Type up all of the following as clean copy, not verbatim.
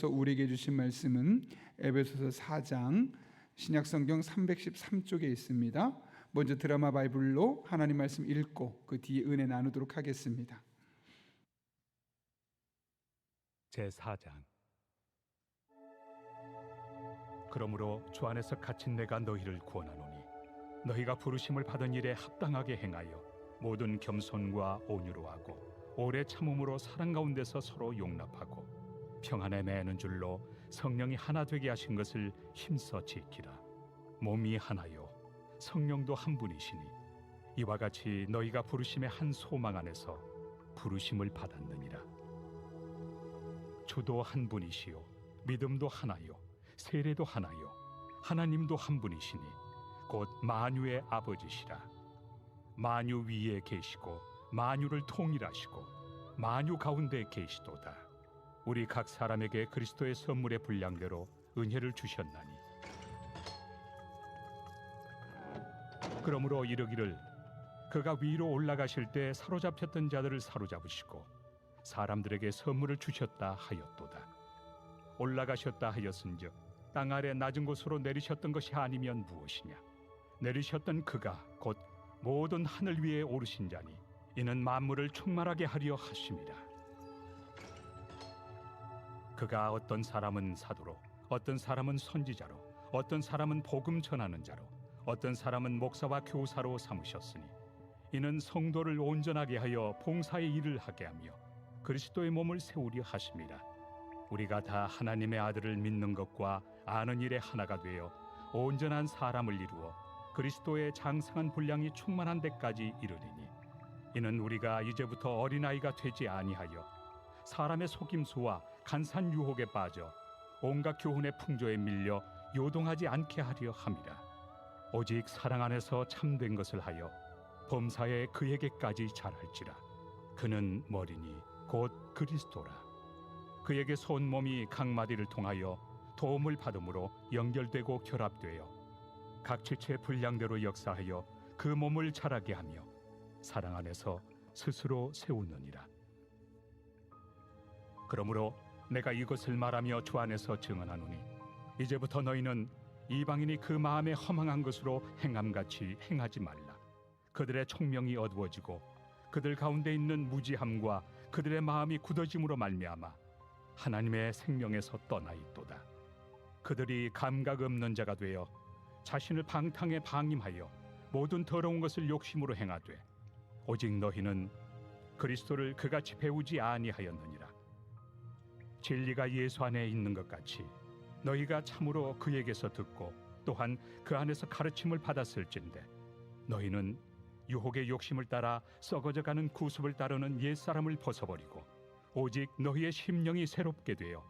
우리에게 주신 말씀은 에베소서 4장 신약성경 313쪽에 있습니다. 먼저 드라마 바이블로 하나님 말씀 읽고 그 뒤에 은혜 나누도록 하겠습니다. 제4장. 그러므로 주 안에서 갇힌 내가 너희를 구원하노니 너희가 부르심을 받은 일에 합당하게 행하여 모든 겸손과 온유로 하고 오래 참음으로 사랑 가운데서 서로 용납하고 평안에 매는 줄로 성령이 하나 되게 하신 것을 힘써 지키라. 몸이 하나요 성령도 한 분이시니 이와 같이 너희가 부르심의 한 소망 안에서 부르심을 받았느니라. 주도 한 분이시요 믿음도 하나요 세례도 하나요 하나님도 한 분이시니 곧 만유의 아버지시라. 만유 위에 계시고 만유를 통일하시고 만유 가운데 계시도다. 우리 각 사람에게 그리스도의 선물의 분량대로 은혜를 주셨나니 그러므로 이르기를 그가 위로 올라가실 때 사로잡혔던 자들을 사로잡으시고 사람들에게 선물을 주셨다 하였도다. 올라가셨다 하였은즉 땅 아래 낮은 곳으로 내리셨던 것이 아니면 무엇이냐. 내리셨던 그가 곧 모든 하늘 위에 오르신 자니 이는 만물을 충만하게 하려 하심이라. 그가 어떤 사람은 사도로 어떤 사람은 선지자로 어떤 사람은 복음 전하는 자로 어떤 사람은 목사와 교사로 삼으셨으니 이는 성도를 온전하게 하여 봉사의 일을 하게 하며 그리스도의 몸을 세우려 하심이라. 우리가 다 하나님의 아들을 믿는 것과 아는 일에 하나가 되어 온전한 사람을 이루어 그리스도의 장성한 분량이 충만한 데까지 이르리니 이는 우리가 이제부터 어린아이가 되지 아니하여 사람의 속임수와 간산 유혹에 빠져 온갖 교훈의 풍조에 밀려 요동하지 않게 하려 함이라. 오직 사랑 안에서 참된 것을 하여 범사에 그에게까지 잘할지라. 그는 머리니 곧 그리스도라. 그에게서 온 몸이 각 마디를 통하여 도움을 받음으로 연결되고 결합되어 각 지체의 분량대로 역사하여 그 몸을 자라게 하며 사랑 안에서 스스로 세우느니라. 그러므로 내가 이것을 말하며 주 안에서 증언하노니 이제부터 너희는 이방인이 그 마음에 허망한 것으로 행함같이 행하지 말라. 그들의 총명이 어두워지고 그들 가운데 있는 무지함과 그들의 마음이 굳어짐으로 말미암아 하나님의 생명에서 떠나 있도다. 그들이 감각 없는 자가 되어 자신을 방탕에 방임하여 모든 더러운 것을 욕심으로 행하되 오직 너희는 그리스도를 그같이 배우지 아니하였느니라. 진리가 예수 안에 있는 것 같이 너희가 참으로 그에게서 듣고 또한 그 안에서 가르침을 받았을진데 너희는 유혹의 욕심을 따라 썩어져가는 구습을 따르는 옛사람을 벗어버리고 오직 너희의 심령이 새롭게 되어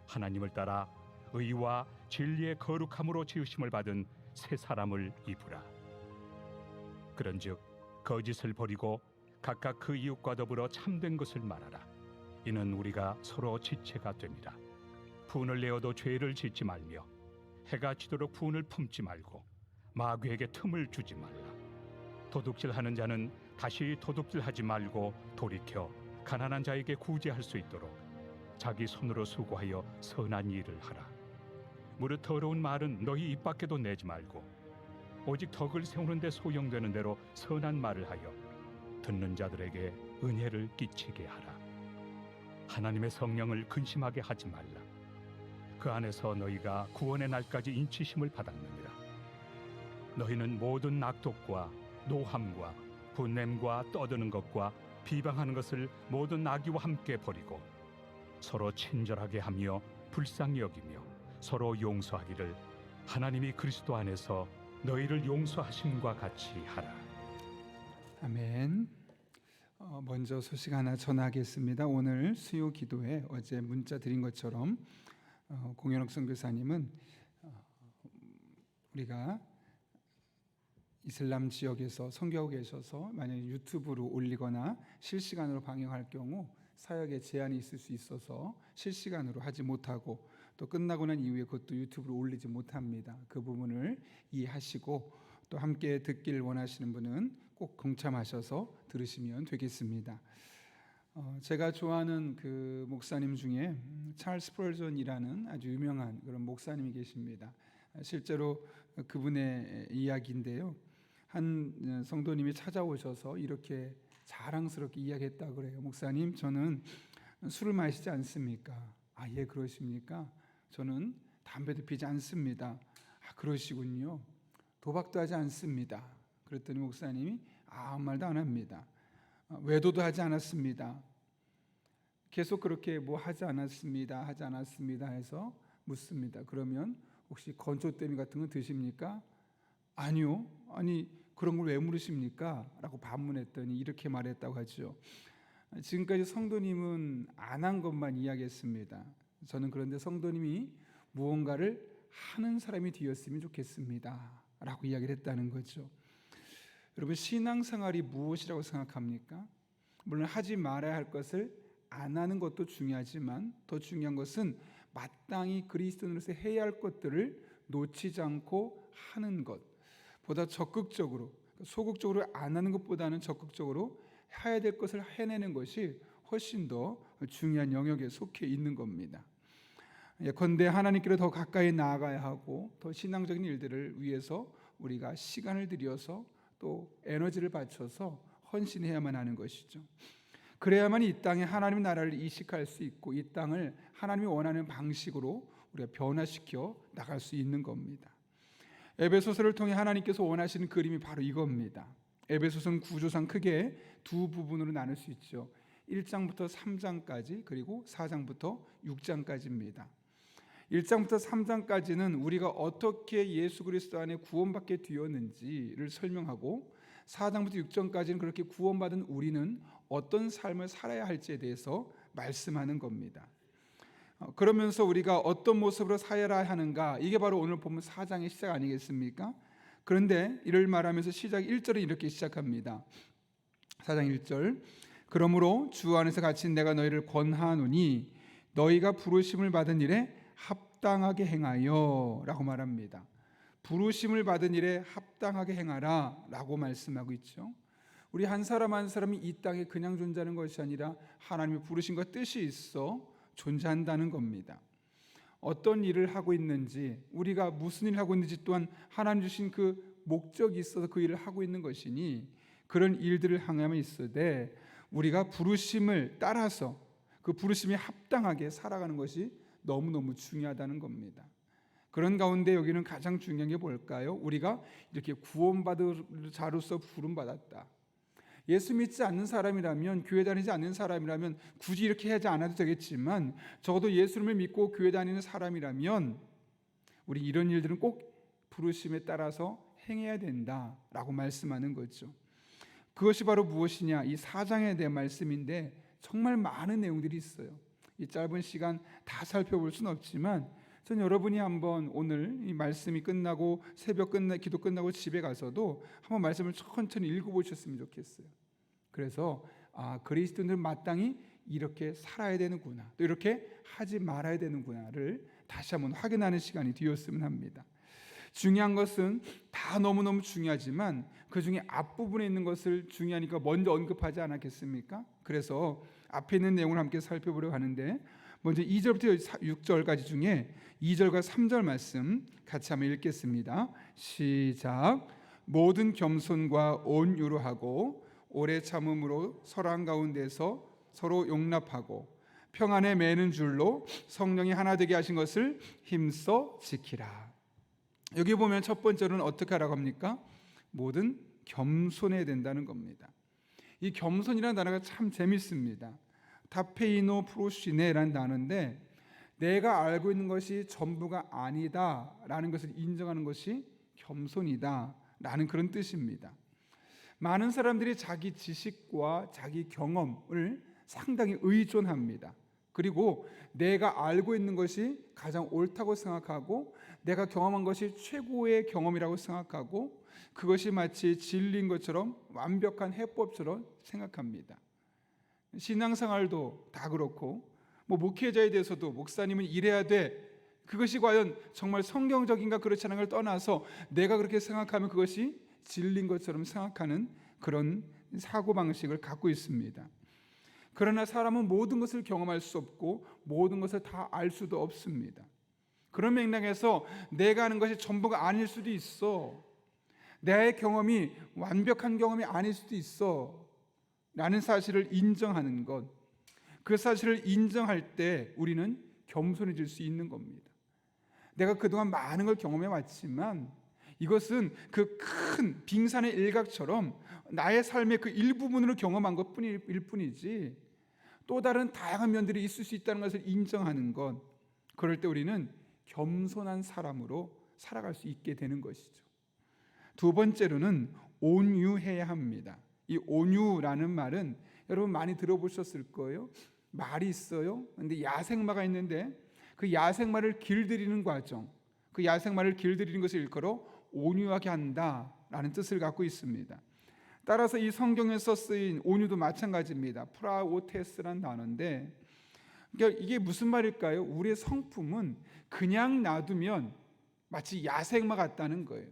하나님을 따라 의와 진리의 거룩함으로 지으심을 받은 새 사람을 입으라. 그런즉 거짓을 버리고 각각 그 이웃과 더불어 참된 것을 말하라. 이는 우리가 서로 지체가 됨이라. 분을 내어도 죄를 짓지 말며 해가 지도록 분을 품지 말고 마귀에게 틈을 주지 말라. 도둑질하는 자는 다시 도둑질하지 말고 돌이켜 가난한 자에게 구제할 수 있도록 자기 손으로 수고하여 선한 일을 하라. 무릇 더러운 말은 너희 입 밖에도 내지 말고 오직 덕을 세우는 데 소용되는 대로 선한 말을 하여 듣는 자들에게 은혜를 끼치게 하라. 하나님의 성령을 근심하게 하지 말라. 그 안에서 너희가 구원의 날까지 인치심을 받았느니라. 너희는 모든 악독과 노함과 분냄과 떠드는 것과 비방하는 것을 모든 악의와 함께 버리고 서로 친절하게 하며 불쌍히 여기며 서로 용서하기를 하나님이 그리스도 안에서 너희를 용서하심과 같이 하라. 아멘. 먼저 소식 하나 전하겠습니다. 오늘 수요 기도에 어제 문자 드린 것처럼 공연옥 선교사님은 우리가 이슬람 지역에서 선교하고 계셔서 만약에 유튜브로 올리거나 실시간으로 방영할 경우 사역에 제한이 있을 수 있어서 실시간으로 하지 못하고 또 끝나고 난 이후에 그것도 유튜브로 올리지 못합니다. 그 부분을 이해하시고 또 함께 듣기를 원하시는 분은 꼭 동참하셔서 들으시면 되겠습니다. 제가 좋아하는 그 목사님 중에 찰스 프롤전이라는 아주 유명한 그런 목사님이 계십니다. 실제로 그분의 이야기인데요. 한 성도님이 찾아오셔서 이렇게 자랑스럽게 이야기했다고 그래요. 목사님, 저는 술을 마시지 않습니까? 아, 예, 그러십니까? 저는 담배도 피지 않습니다. 아, 그러시군요. 도박도 하지 않습니다. 그랬더니 목사님이 아무 말도 안 합니다. 외도도 하지 않았습니다. 계속 그렇게 뭐 하지 않았습니다 해서 묻습니다. 그러면 혹시 건초더미 같은 거 드십니까? 아니요. 아니, 그런 걸 왜 물으십니까? 라고 반문했더니 이렇게 말했다고 하죠. 지금까지 성도님은 안 한 것만 이야기했습니다. 저는 그런데 성도님이 무언가를 하는 사람이 되었으면 좋겠습니다 라고 이야기를 했다는 거죠. 여러분, 신앙생활이 무엇이라고 생각합니까? 물론 하지 말아야 할 것을 안 하는 것도 중요하지만 더 중요한 것은 마땅히 그리스도인으로서 해야 할 것들을 놓치지 않고 하는 것, 보다 적극적으로, 소극적으로 안 하는 것보다는 적극적으로 해야 될 것을 해내는 것이 훨씬 더 중요한 영역에 속해 있는 겁니다. 예컨대 하나님께로 더 가까이 나아가야 하고 더 신앙적인 일들을 위해서 우리가 시간을 들여서 또 에너지를 바쳐서 헌신해야만 하는 것이죠. 그래야만 이 땅에 하나님의 나라를 이식할 수 있고 이 땅을 하나님이 원하는 방식으로 우리가 변화시켜 나갈 수 있는 겁니다. 에베소서를 통해 하나님께서 원하시는 그림이 바로 이겁니다. 에베소서는 구조상 크게 두 부분으로 나눌 수 있죠. 1장부터 3장까지 그리고 4장부터 6장까지입니다. 1장부터 3장까지는 우리가 어떻게 예수 그리스도 안에 구원받게 되었는지를 설명하고 4장부터 6장까지는 그렇게 구원받은 우리는 어떤 삶을 살아야 할지에 대해서 말씀하는 겁니다. 그러면서 우리가 어떤 모습으로 살아야 하는가, 이게 바로 오늘 보면 4장의 시작 아니겠습니까? 그런데 이를 말하면서 시작 1절은 이렇게 시작합니다. 4장 1절, 그러므로 주 안에서 갇힌 내가 너희를 권하노니 너희가 부르심을 받은 일에 합당하게 행하여 라고 말합니다. 부르심을 받은 일에 합당하게 행하라 라고 말씀하고 있죠. 우리 한 사람 한 사람이 이 땅에 그냥 존재하는 것이 아니라 하나님의 부르심과 뜻이 있어 존재한다는 겁니다. 어떤 일을 하고 있는지, 우리가 무슨 일을 하고 있는지 또한 하나님 주신 그 목적이 있어서 그 일을 하고 있는 것이니 그런 일들을 향하면 있어되 우리가 부르심을 따라서 그 부르심에 합당하게 살아가는 것이 너무너무 중요하다는 겁니다. 그런 가운데 여기는 가장 중요한 게 뭘까요? 우리가 이렇게 구원받을 자로서 부름받았다. 예수 믿지 않는 사람이라면, 교회 다니지 않는 사람이라면 굳이 이렇게 하지 않아도 되겠지만 적어도 예수님을 믿고 교회 다니는 사람이라면 우리 이런 일들은 꼭 부르심에 따라서 행해야 된다라고 말씀하는 거죠. 그것이 바로 무엇이냐? 이 4장에 대한 말씀인데 정말 많은 내용들이 있어요. 이 짧은 시간 다 살펴볼 수는 없지만 전 여러분이 한번 오늘 이 말씀이 끝나고 새벽 기도 끝나고 집에 가서도 한번 말씀을 천천히 읽어보셨으면 좋겠어요. 그래서 그리스도인들 마땅히 이렇게 살아야 되는구나, 또 이렇게 하지 말아야 되는구나를 다시 한번 확인하는 시간이 되었으면 합니다. 중요한 것은 다 너무너무 중요하지만 그 중에 앞부분에 있는 것을 중요하니까 먼저 언급하지 않았겠습니까? 그래서 앞에 있는 내용을 함께 살펴보려고 하는데 먼저 2절부터 6절까지 중에 2절과 3절 말씀 같이 한번 읽겠습니다. 시작. 모든 겸손과 온유로 하고 오래 참음으로 서로 가운데서 서로 용납하고 평안에 매는 줄로 성령이 하나 되게 하신 것을 힘써 지키라. 여기 보면 첫 번째로는 어떻게 하라고 합니까? 모든 겸손해야 된다는 겁니다. 이 겸손이라는 단어가 참 재밌습니다. 타페이노 프로시네라는 단어인데 내가 알고 있는 것이 전부가 아니다라는 것을 인정하는 것이 겸손이다라는 그런 뜻입니다. 많은 사람들이 자기 지식과 자기 경험을 상당히 의존합니다. 그리고 내가 알고 있는 것이 가장 옳다고 생각하고 내가 경험한 것이 최고의 경험이라고 생각하고 그것이 마치 진리인 것처럼 완벽한 해법처럼 생각합니다. 신앙생활도 다 그렇고 목회자에 대해서도 목사님은 이래야 돼, 그것이 과연 정말 성경적인가 그렇지 않은 걸 떠나서 내가 그렇게 생각하면 그것이 진리인 것처럼 생각하는 그런 사고방식을 갖고 있습니다. 그러나 사람은 모든 것을 경험할 수 없고 모든 것을 다 알 수도 없습니다. 그런 맥락에서 내가 아는 것이 전부가 아닐 수도 있어. 내 경험이 완벽한 경험이 아닐 수도 있어 라는 사실을 인정하는 것, 그 사실을 인정할 때 우리는 겸손해질 수 있는 겁니다. 내가 그동안 많은 걸 경험해 왔지만 이것은 그 큰 빙산의 일각처럼 나의 삶의 그 일부분으로 경험한 것뿐일 뿐이지 또 다른 다양한 면들이 있을 수 있다는 것을 인정하는 것, 그럴 때 우리는 겸손한 사람으로 살아갈 수 있게 되는 것이죠. 두 번째로는 온유해야 합니다. 이 온유라는 말은 여러분 많이 들어보셨을 거예요. 말이 있어요. 근데 야생마가 있는데 그 야생마를 길들이는 과정, 그 야생마를 길들이는 것을 일컬어 온유하게 한다라는 뜻을 갖고 있습니다. 따라서 이 성경에서 쓰인 온유도 마찬가지입니다. 프라오테스라는 단어인데, 그러니까 이게 무슨 말일까요? 우리의 성품은 그냥 놔두면 마치 야생마 같다는 거예요.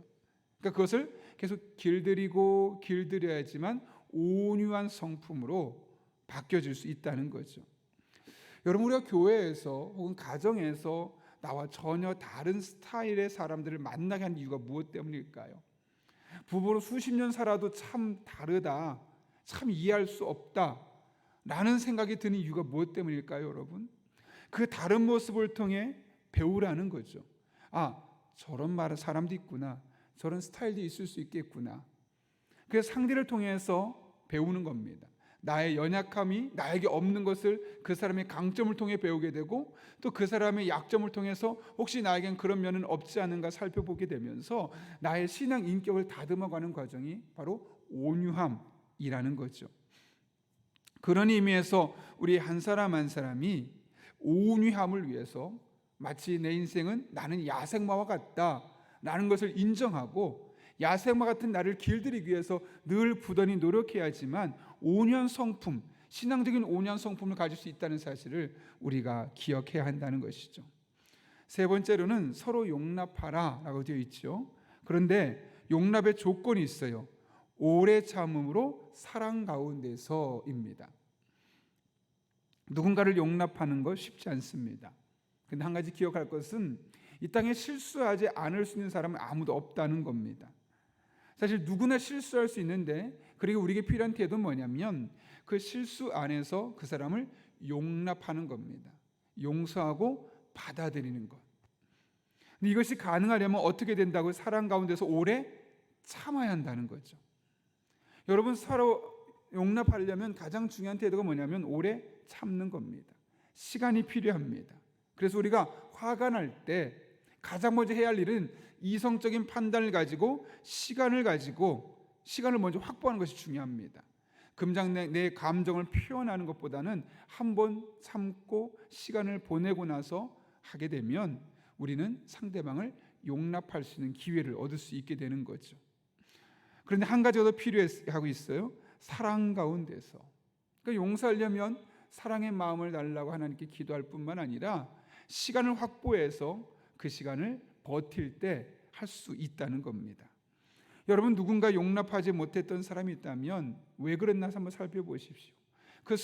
그러니까 그것을 계속 길들여야지만 온유한 성품으로 바뀌어질 수 있다는 거죠. 여러분, 우리가 교회에서 혹은 가정에서 나와 전혀 다른 스타일의 사람들을 만나게 하는 이유가 무엇 때문일까요? 부부로 수십 년 살아도 참 다르다, 참 이해할 수 없다 라는 생각이 드는 이유가 무엇 때문일까요, 여러분? 그 다른 모습을 통해 배우라는 거죠. 아, 저런 말은 사람도 있구나, 저런 스타일도 있을 수 있겠구나. 그래서 상대를 통해서 배우는 겁니다. 나의 연약함이 나에게 없는 것을 그 사람의 강점을 통해 배우게 되고, 또 그 사람의 약점을 통해서 혹시 나에겐 그런 면은 없지 않은가 살펴보게 되면서 나의 신앙 인격을 다듬어가는 과정이 바로 온유함이라는 거죠. 그런 의미에서 우리 한 사람 한 사람이 온유함을 위해서 마치 내 인생은 나는 야생마와 같다라는 것을 인정하고 야생마 같은 나를 길들이기 위해서 늘 부단히 노력해야지만 온유한 성품, 신앙적인 온유한 성품을 가질 수 있다는 사실을 우리가 기억해야 한다는 것이죠. 세 번째로는 서로 용납하라 라고 되어 있죠. 그런데 용납의 조건이 있어요. 오래 참음으로 사랑 가운데서입니다. 누군가를 용납하는 것 쉽지 않습니다. 근데 한 가지 기억할 것은 이 땅에 실수하지 않을 수 있는 사람은 아무도 없다는 겁니다. 사실 누구나 실수할 수 있는데, 그리고 우리에게 필요한 태도는 뭐냐면 그 실수 안에서 그 사람을 용납하는 겁니다. 용서하고 받아들이는 것. 근데 이것이 가능하려면 어떻게 된다고? 사랑 가운데서 오래 참아야 한다는 거죠. 여러분, 서로 용납하려면 가장 중요한 태도가 뭐냐면 오래 참는 겁니다. 시간이 필요합니다. 그래서 우리가 화가 날 때 가장 먼저 해야 할 일은 이성적인 판단을 가지고 시간을 먼저 확보하는 것이 중요합니다. 금방 내 감정을 표현하는 것보다는 한번 참고 시간을 보내고 나서 하게 되면 우리는 상대방을 용납할 수 있는 기회를 얻을 수 있게 되는 거죠. 그런데 한 가지가 더 필요하고 있어요. 사랑 가운데서. 그러니까 용서하려면 사랑의 마음을 달라고 하나님께 기도할 뿐만 아니라 시간을 확보해서 그 시간을 버틸 때 할 수 있다는 겁니다. 여러분, 누군가 용납하지 못했던 사람이 있다면 왜 그랬나 한번 살펴보십시오. 그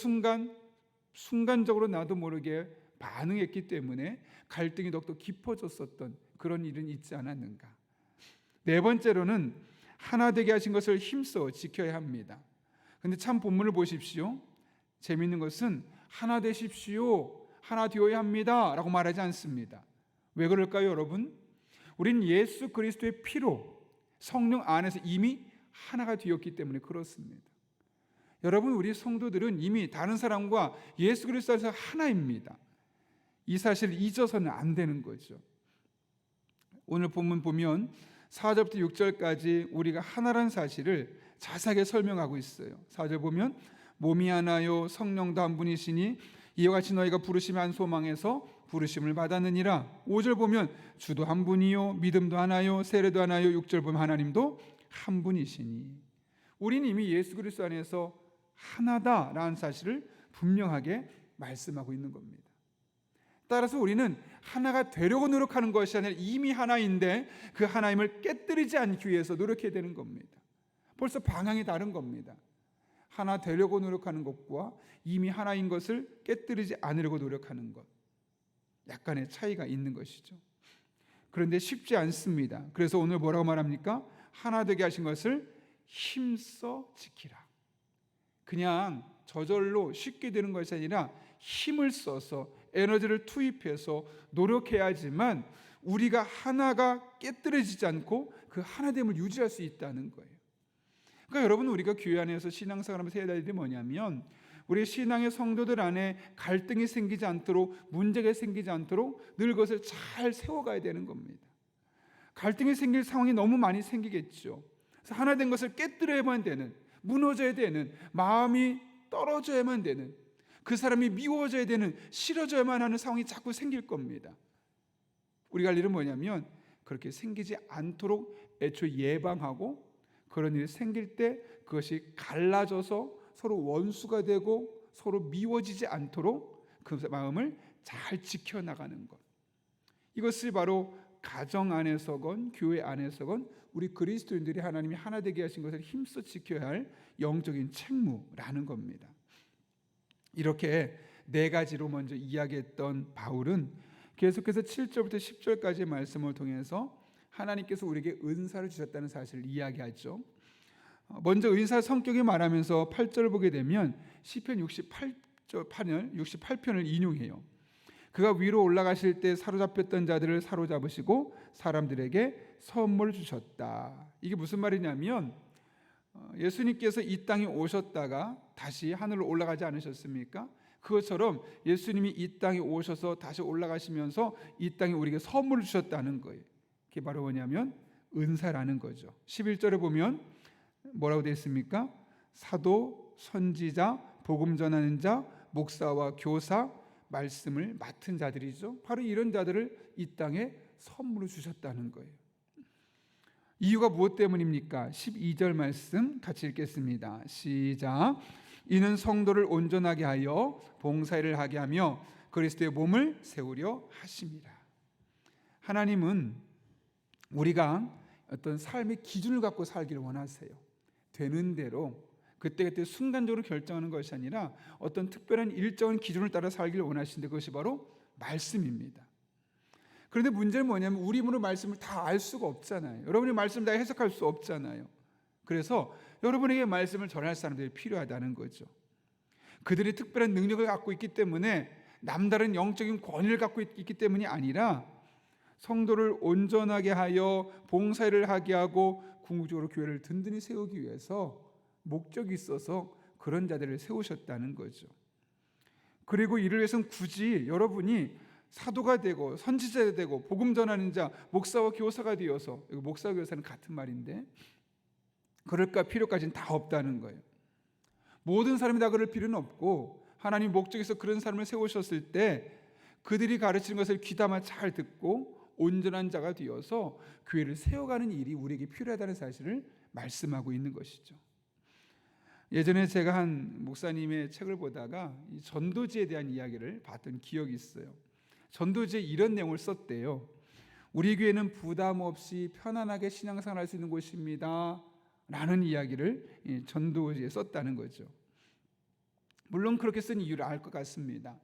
순간적으로 나도 모르게 반응했기 때문에 갈등이 더욱더 깊어졌었던 그런 일은 있지 않았는가. 네 번째로는 하나 되게 하신 것을 힘써 지켜야 합니다. 근데 참 본문을 보십시오. 재미있는 것은 하나 되십시오, 하나 되어야 합니다 라고 말하지 않습니다. 왜 그럴까요, 여러분? 우린 예수 그리스도의 피로 성령 안에서 이미 하나가 되었기 때문에 그렇습니다. 여러분, 우리 성도들은 이미 다른 사람과 예수 그리스도 안에서 하나입니다. 이 사실을 잊어서는 안 되는 거죠. 오늘 본문 보면 4절부터 6절까지 우리가 하나라는 사실을 자세하게 설명하고 있어요. 4절 보면 몸이 하나요 성령도 한 분이시니 이와 같이 너희가 부르심의 한 소망에서 부르심을 받았느니라. 5절 보면 주도 한 분이요 믿음도 하나요 세례도 하나요. 6절 보면 하나님도 한 분이시니. 우리는 이미 예수 그리스도 안에서 하나다라는 사실을 분명하게 말씀하고 있는 겁니다. 따라서 우리는 하나가 되려고 노력하는 것이 아니라 이미 하나인데 그 하나임을 깨뜨리지 않기 위해서 노력해야 되는 겁니다. 벌써 방향이 다른 겁니다. 하나 되려고 노력하는 것과 이미 하나인 것을 깨뜨리지 않으려고 노력하는 것, 약간의 차이가 있는 것이죠. 그런데 쉽지 않습니다. 그래서 오늘 뭐라고 말합니까? 하나 되게 하신 것을 힘써 지키라. 그냥 저절로 쉽게 되는 것이 아니라 힘을 써서 에너지를 투입해서 노력해야지만 우리가 하나가 깨뜨려지지 않고 그 하나됨을 유지할 수 있다는 거예요. 그러니까 여러분, 우리가 교회 안에서 신앙생활하면서 해야 될 일이 뭐냐면 우리 신앙의 성도들 안에 갈등이 생기지 않도록, 문제가 생기지 않도록 늘 그것을 잘 세워가야 되는 겁니다. 갈등이 생길 상황이 너무 많이 생기겠죠. 그래서 하나 된 것을 깨뜨려야만 되는, 무너져야 되는, 마음이 떨어져야만 되는, 그 사람이 미워져야 되는, 싫어져야만 하는 상황이 자꾸 생길 겁니다. 우리가 할 일은 뭐냐면 그렇게 생기지 않도록 애초에 예방하고, 그런 일이 생길 때 그것이 갈라져서 서로 원수가 되고 서로 미워지지 않도록 그 마음을 잘 지켜나가는 것, 이것이 바로 가정 안에서건 교회 안에서건 우리 그리스도인들이 하나님이 하나 되게 하신 것을 힘써 지켜야 할 영적인 책무라는 겁니다. 이렇게 네 가지로 먼저 이야기했던 바울은 계속해서 7절부터 10절까지의 말씀을 통해서 하나님께서 우리에게 은사를 주셨다는 사실을 이야기하죠. 먼저 은사 성격이 말하면서 8절을 보게 되면 시편 68편을 인용해요. 그가 위로 올라가실 때 사로잡혔던 자들을 사로잡으시고 사람들에게 선물을 주셨다. 이게 무슨 말이냐면 예수님께서 이 땅에 오셨다가 다시 하늘로 올라가지 않으셨습니까? 그것처럼 예수님이 이 땅에 오셔서 다시 올라가시면서 이 땅에 우리에게 선물을 주셨다는 거예요. 그게 바로 뭐냐면 은사라는 거죠. 11절에 보면 뭐라고 되어 있습니까? 사도, 선지자, 복음 전하는 자, 목사와 교사, 말씀을 맡은 자들이죠. 바로 이런 자들을 이 땅에 선물로 주셨다는 거예요. 이유가 무엇 때문입니까? 12절 말씀 같이 읽겠습니다. 시작. 이는 성도를 온전하게 하여 봉사일을 하게 하며 그리스도의 몸을 세우려 하심이라. 하나님은 우리가 어떤 삶의 기준을 갖고 살기를 원하세요. 되는 대로 그때그때 순간적으로 결정하는 것이 아니라 어떤 특별한 일정한 기준을 따라 살기를 원하시는데 그것이 바로 말씀입니다. 그런데 문제는 뭐냐면 우리 힘으로 말씀을 다 알 수가 없잖아요. 여러분이 말씀 다 해석할 수 없잖아요. 그래서 여러분에게 말씀을 전할 사람들이 필요하다는 거죠. 그들이 특별한 능력을 갖고 있기 때문에 남다른 영적인 권위를 갖고 있기 때문이 아니라 성도를 온전하게 하여 봉사를 하게 하고 궁극적으로 교회를 든든히 세우기 위해서 목적이 있어서 그런 자들을 세우셨다는 거죠. 그리고 이를 위해서는 굳이 여러분이 사도가 되고 선지자가 되고 복음 전하는 자, 목사와 교사가 되어서, 목사와 교사는 같은 말인데 그럴까 필요까지는 다 없다는 거예요. 모든 사람이 다 그럴 필요는 없고 하나님 목적에서 그런 사람을 세우셨을 때 그들이 가르치는 것을 귀담아 잘 듣고 온전한 자가 되어서 교회를 세워가는 일이 우리에게 필요하다는 사실을 말씀하고 있는 것이죠. 예전에 제가 한 목사님의 책을 보다가 이 전도지에 대한 이야기를 봤던 기억이 있어요. 전도지에 이런 내용을 썼대요. 우리 교회는 부담 없이 편안하게 신앙생활할 수 있는 곳입니다 라는 이야기를 전도지에 썼다는 거죠. 물론 그렇게 쓴 이유를 알 것 같습니다.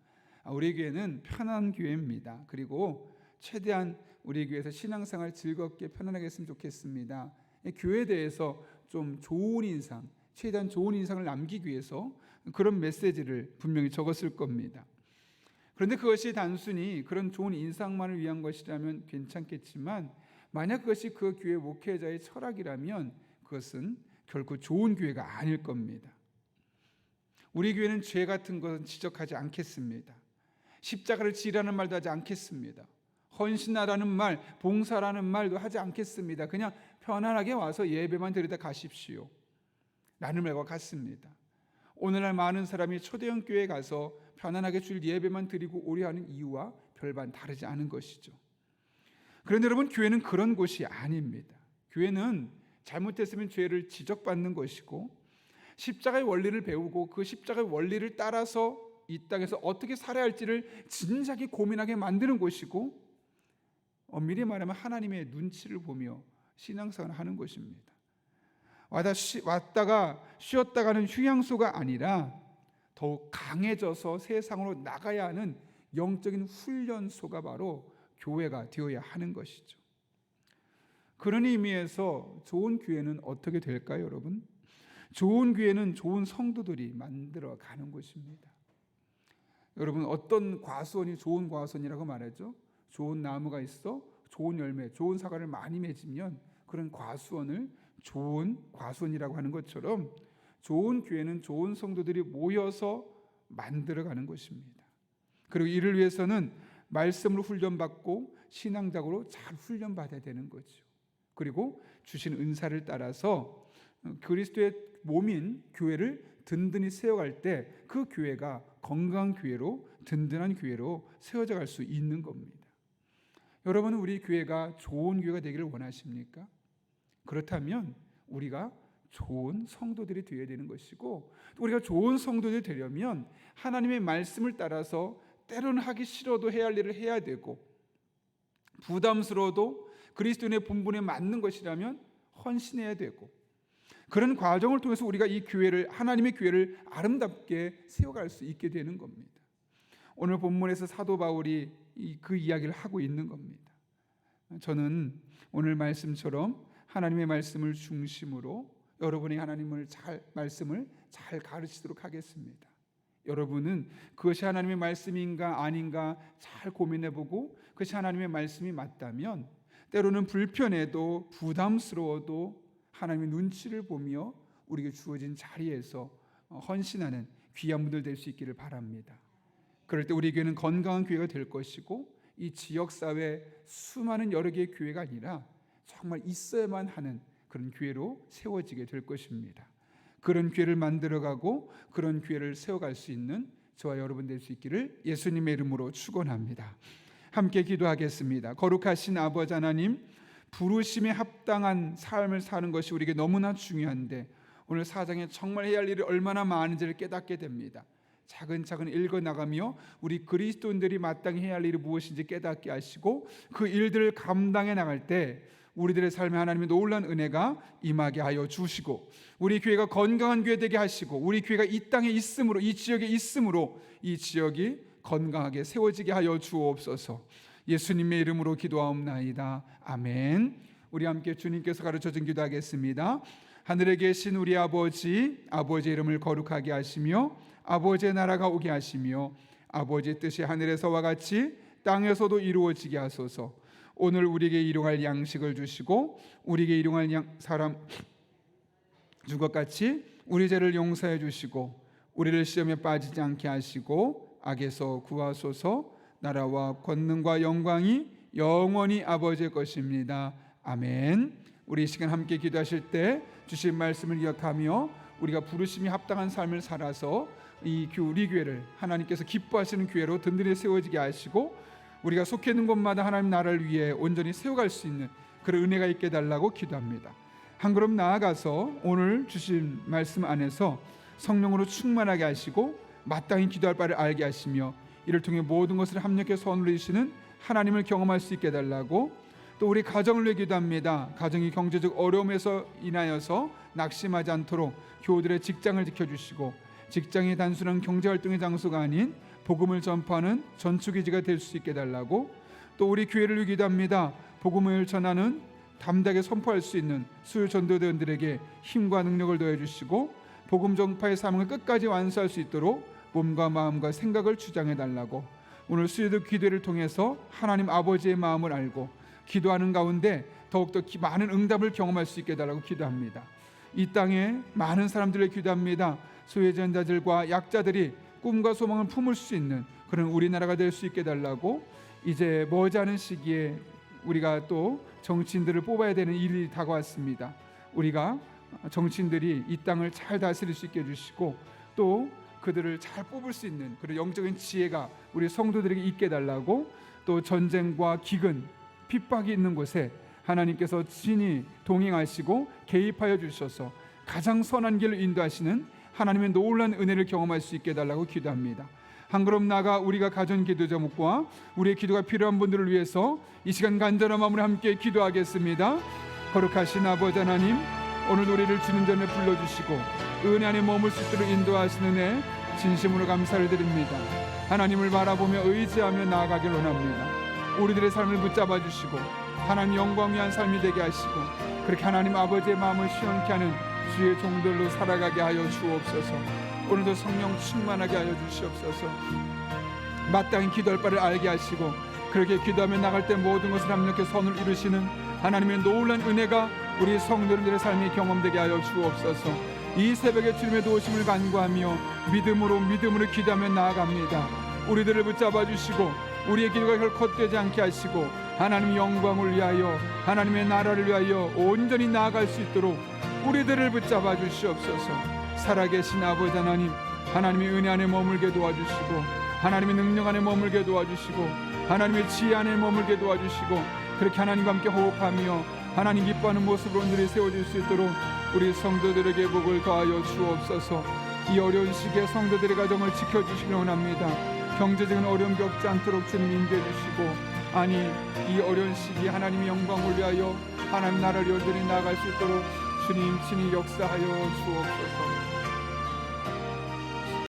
우리 교회는 편한 교회입니다. 그리고 최대한 우리 교회에서 신앙생활 즐겁게 편안하게 했으면 좋겠습니다. 교회에 대해서 좀 좋은 인상, 최대한 좋은 인상을 남기기 위해서 그런 메시지를 분명히 적었을 겁니다. 그런데 그것이 단순히 그런 좋은 인상만을 위한 것이라면 괜찮겠지만 만약 그것이 그 교회 목회자의 철학이라면 그것은 결코 좋은 교회가 아닐 겁니다. 우리 교회는 죄 같은 것은 지적하지 않겠습니다. 십자가를 지라는 말도 하지 않겠습니다. 헌신하라는 말, 봉사라는 말도 하지 않겠습니다. 그냥 편안하게 와서 예배만 드리다 가십시오 라는 말과 같습니다. 오늘날 많은 사람이 초대형 교회에 가서 편안하게 주일 예배만 드리고 오려하는 이유와 별반 다르지 않은 것이죠. 그런데 여러분, 교회는 그런 곳이 아닙니다. 교회는 잘못했으면 죄를 지적받는 것이고 십자가의 원리를 배우고 그 십자가의 원리를 따라서 이 땅에서 어떻게 살아야 할지를 진지하게 고민하게 만드는 곳이고 엄밀히 말하면 하나님의 눈치를 보며 신앙생활을 하는 것입니다. 왔다가 쉬었다 가는 휴양소가 아니라 더욱 강해져서 세상으로 나가야 하는 영적인 훈련소가 바로 교회가 되어야 하는 것이죠. 그런 의미에서 좋은 교회는 어떻게 될까요, 여러분? 좋은 교회는 좋은 성도들이 만들어 가는 곳입니다. 여러분, 어떤 과수원이 좋은 과수원이라고 말하죠? 좋은 나무가 있어 좋은 열매, 좋은 사과를 많이 맺으면 그런 과수원을 좋은 과수원이라고 하는 것처럼 좋은 교회는 좋은 성도들이 모여서 만들어가는 것입니다. 그리고 이를 위해서는 말씀으로 훈련받고 신앙적으로 잘 훈련받아야 되는 거죠. 그리고 주신 은사를 따라서 그리스도의 몸인 교회를 든든히 세워갈 때 그 교회가 건강한 교회로, 든든한 교회로 세워져 갈 수 있는 겁니다. 여러분은 우리 교회가 좋은 교회가 되기를 원하십니까? 그렇다면 우리가 좋은 성도들이 되어야 되는 것이고, 우리가 좋은 성도들이 되려면 하나님의 말씀을 따라서 때로는 하기 싫어도 해야 할 일을 해야 되고, 부담스러워도 그리스도인의 본분에 맞는 것이라면 헌신해야 되고, 그런 과정을 통해서 우리가 이 교회를, 하나님의 교회를 아름답게 세워갈 수 있게 되는 겁니다. 오늘 본문에서 사도 바울이 그 이야기를 하고 있는 겁니다. 저는 오늘 말씀처럼 하나님의 말씀을 중심으로 여러분이 말씀을 잘 가르치도록 하겠습니다. 여러분은 그것이 하나님의 말씀인가 아닌가 잘 고민해보고, 그것이 하나님의 말씀이 맞다면 때로는 불편해도 부담스러워도 하나님의 눈치를 보며 우리에게 주어진 자리에서 헌신하는 귀한 분들 될 수 있기를 바랍니다. 그럴 때 우리 교회는 건강한 교회가 될 것이고, 이 지역사회 수많은 여러 개의 교회가 아니라 정말 있어야만 하는 그런 교회로 세워지게 될 것입니다. 그런 교회를 만들어가고 그런 교회를 세워갈 수 있는 저와 여러분 될 수 있기를 예수님의 이름으로 축원합니다. 함께 기도하겠습니다. 거룩하신 아버지 하나님, 부르심에 합당한 삶을 사는 것이 우리에게 너무나 중요한데 오늘 사장에 정말 해야 할 일이 얼마나 많은지를 깨닫게 됩니다. 차근차근 읽어나가며 우리 그리스도인들이 마땅히 해야 할 일이 무엇인지 깨닫게 하시고, 그 일들을 감당해 나갈 때 우리들의 삶에 하나님의 놀라운 은혜가 임하게 하여 주시고, 우리 교회가 건강한 교회 되게 하시고, 우리 교회가 이 땅에 있음으로, 이 지역에 있음으로 이 지역이 건강하게 세워지게 하여 주옵소서. 예수님의 이름으로 기도하옵나이다. 아멘. 우리 함께 주님께서 가르쳐준 기도하겠습니다. 하늘에 계신 우리 아버지, 아버지의 이름을 거룩하게 하시며 아버지의 나라가 오게 하시며 아버지의 뜻이 하늘에서와 같이 땅에서도 이루어지게 하소서. 오늘 우리에게 일용할 양식을 주시고, 우리에게 일용할 사람 준 것 같이 우리 죄를 용서해 주시고, 우리를 시험에 빠지지 않게 하시고 악에서 구하소서. 나라와 권능과 영광이 영원히 아버지의 것입니다. 아멘. 우리 이 시간 함께 기도하실 때 주신 말씀을 기억하며 우리가 부르심이 합당한 삶을 살아서 우리 교회를 하나님께서 기뻐하시는 교회로 든든히 세워지게 하시고, 우리가 속해 있는 곳마다 하나님 나라를 위해 온전히 세워갈 수 있는 그런 은혜가 있게 달라고 기도합니다. 한 걸음 나아가서 오늘 주신 말씀 안에서 성령으로 충만하게 하시고 마땅히 기도할 바를 알게 하시며, 이를 통해 모든 것을 합력해 선을 이루시는 하나님을 경험할 수 있게 달라고, 또 우리 가정을 위해 기도합니다. 가정이 경제적 어려움에서 인하여서 낙심하지 않도록 교우들의 직장을 지켜주시고, 직장이 단순한 경제활동의 장소가 아닌 복음을 전파하는 전투기지가 될 수 있게 달라고, 또 우리 교회를 위해 기도합니다. 복음을 전하는 담대하게 선포할 수 있는 수요 전도대원들에게 힘과 능력을 더해주시고, 복음 전파의 사명을 끝까지 완수할 수 있도록 몸과 마음과 생각을 주장해 달라고, 오늘 수요도 기도를 통해서 하나님 아버지의 마음을 알고 기도하는 가운데 더욱더 많은 응답을 경험할 수 있게 달라고 기도합니다. 이 땅에 많은 사람들을 기도합니다. 소외전자들과 약자들이 꿈과 소망을 품을 수 있는 그런 우리나라가 될 수 있게 달라고, 이제 머지않은 시기에 우리가 또 정치인들을 뽑아야 되는 일이 다가왔습니다. 우리가 정치인들이 이 땅을 잘 다스릴 수 있게 해주시고, 또 그들을 잘 뽑을 수 있는 그런 영적인 지혜가 우리 성도들에게 있게 달라고, 또 전쟁과 기근, 핍박이 있는 곳에 하나님께서 친히 동행하시고 개입하여 주셔서 가장 선한 길을 인도하시는 하나님의 놀라운 은혜를 경험할 수 있게 해달라고 기도합니다. 한 걸음 나가 우리가 가전 기도 제목과 우리의 기도가 필요한 분들을 위해서 이 시간 간절한 마음으로 함께 기도하겠습니다. 거룩하신 아버지 하나님, 오늘 우리를 주님 전에 불러주시고 은혜 안에 머물 수 있도록 인도하시는 애 진심으로 감사를 드립니다. 하나님을 바라보며 의지하며 나아가길 원합니다. 우리들의 삶을 붙잡아 주시고 하나님 영광 위한 삶이 되게 하시고 그렇게 하나님 아버지의 마음을 시원케 하는 주의 종들로 살아가게 하여 주옵소서. 오늘도 성령 충만하게 하여 주시옵소서. 마땅히 기도할 바를 알게 하시고 그렇게 기도하며 나갈 때 모든 것을 합력해 선을 이루시는 하나님의 놀라운 은혜가 우리 성도들의 삶이 경험되게 하여 주옵소서. 이 새벽에 주님의 도우심을 간구하며 믿음으로 기도하며 나아갑니다. 우리들을 붙잡아 주시고 우리의 기도가 결코 헛되지 않게 하시고 하나님의 영광을 위하여 하나님의 나라를 위하여 온전히 나아갈 수 있도록 우리들을 붙잡아 주시옵소서. 살아계신 아버지 하나님, 하나님의 은혜 안에 머물게 도와주시고 하나님의 능력 안에 머물게 도와주시고 하나님의 지혜 안에 머물게 도와주시고 그렇게 하나님과 함께 호흡하며 하나님 기뻐하는 모습으로 오늘이 세워질 수 있도록 우리 성도들에게 복을 더하여 주옵소서. 이 어려운 시기에 성도들의 가정을 지켜주시길 원합니다. 경제적인 어려움 겪지 않도록 주님 인도해 주시고 아니 이 어려운 시기에 하나님의 영광을 위하여 하나님 나라를 온전히 나아갈 수 있도록 주님 친히 역사하여 주옵소서.